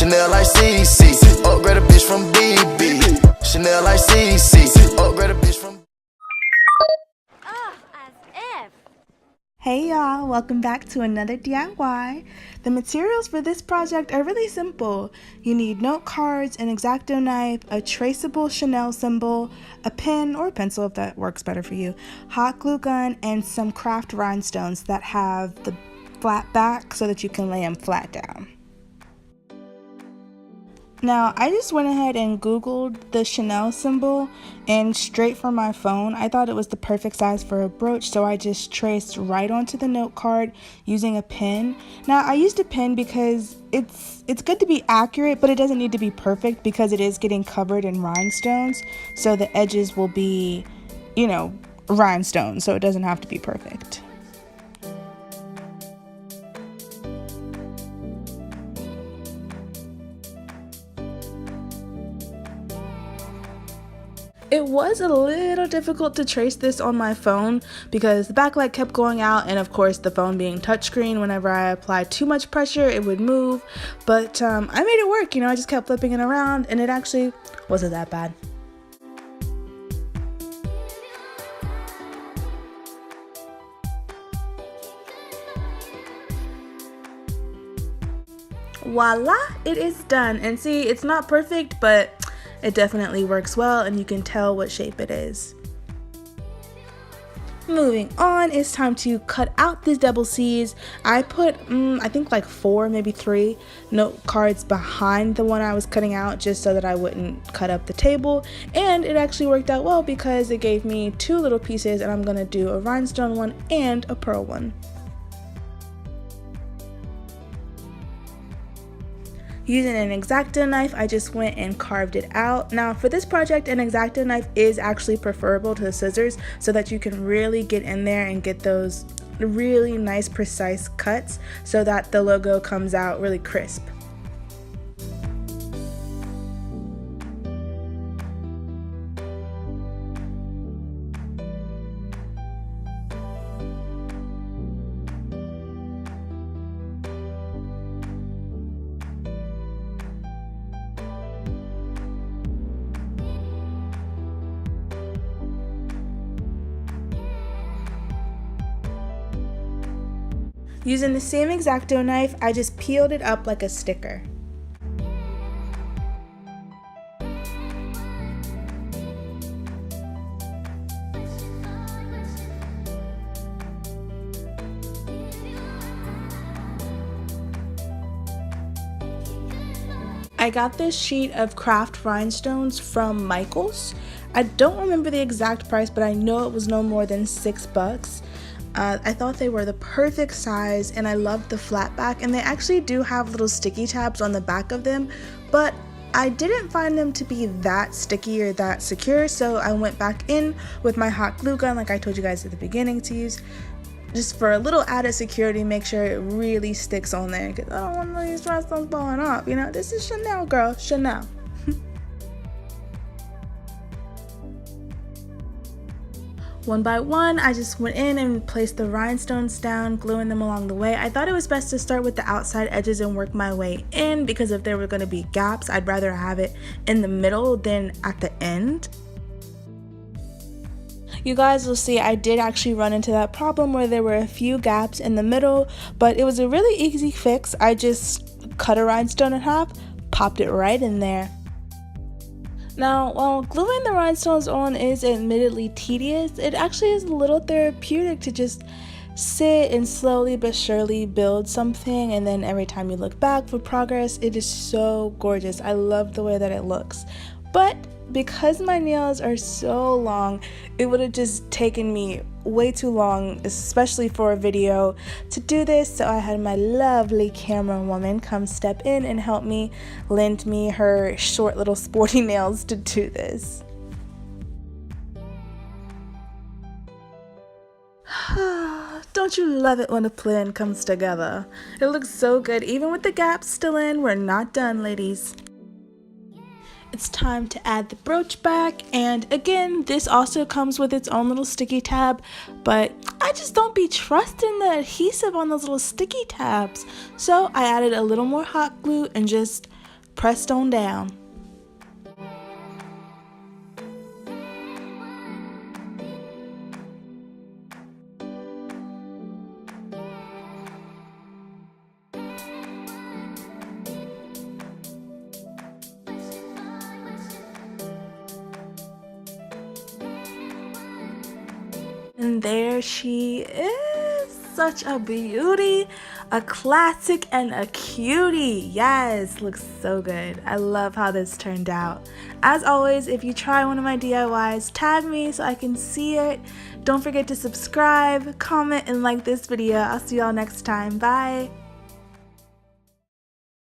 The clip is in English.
Chanel like CC, upgrade a bitch from BB. Chanel like CC, upgrade a bitch from. As if. Hey y'all, welcome back to another DIY. The materials for this project are really simple. You need note cards, an X-Acto knife, a traceable Chanel symbol, a pen or a pencil if that works better for you, hot glue gun, and some craft rhinestones that have the flat back so that you can lay them flat down. Now, I just went ahead and Googled the Chanel symbol, and straight from my phone, I thought it was the perfect size for a brooch, so I just traced right onto the note card using a pen. Now, I used a pen because it's good to be accurate, but it doesn't need to be perfect because it is getting covered in rhinestones, so the edges will be, rhinestones, so it doesn't have to be perfect. It was a little difficult to trace this on my phone because the backlight kept going out, and of course the phone being touchscreen, whenever I applied too much pressure it would move, but I made it work. I just kept flipping it around and it actually wasn't that bad. Voila, it is done. And see, it's not perfect, but it definitely works well and you can tell what shape it is. Moving on, it's time to cut out these double C's. I put, I think like 4, maybe 3 note cards behind the one I was cutting out just so that I wouldn't cut up the table. And it actually worked out well because it gave me 2 little pieces, and I'm gonna do a rhinestone one and a pearl one. Using an X-Acto knife, I just went and carved it out. Now for this project, an X-Acto knife is actually preferable to the scissors so that you can really get in there and get those really nice precise cuts so that the logo comes out really crisp. Using the same X-Acto knife, I just peeled it up like a sticker. I got this sheet of craft rhinestones from Michaels. I don't remember the exact price, but I know it was no more than $6. I thought they were the perfect size, and I loved the flat back, and they actually do have little sticky tabs on the back of them, but I didn't find them to be that sticky or that secure, so I went back in with my hot glue gun like I told you guys at the beginning to use, just for a little added security, make sure it really sticks on there, because I don't want these rhinestones falling off. This is Chanel, girl, Chanel. One by one, I just went in and placed the rhinestones down, gluing them along the way. I thought it was best to start with the outside edges and work my way in, because if there were going to be gaps, I'd rather have it in the middle than at the end. You guys will see I did actually run into that problem where there were a few gaps in the middle, but it was a really easy fix. I just cut a rhinestone in half, popped it right in there. Now, while gluing the rhinestones on is admittedly tedious, it actually is a little therapeutic to just sit and slowly but surely build something, and then every time you look back for progress, it is so gorgeous. I love the way that it looks. But because my nails are so long, it would have just taken me way too long, especially for a video, to do this, so I had my lovely camera woman come step in and help me, lend me her short little sporty nails to do this. Don't you love it when a plan comes together? It looks so good. Even with the gaps still in, we're not done, ladies. It's time to add the brooch back, and again, this also comes with its own little sticky tab, but I just don't be trusting the adhesive on those little sticky tabs. So I added a little more hot glue and just pressed on down. And there she is, such a beauty, a classic and a cutie. Yes, looks so good. I love how this turned out. As always, if you try one of my DIYs, tag me so I can see it. Don't forget to subscribe, comment, and like this video. I'll see y'all next time. Bye.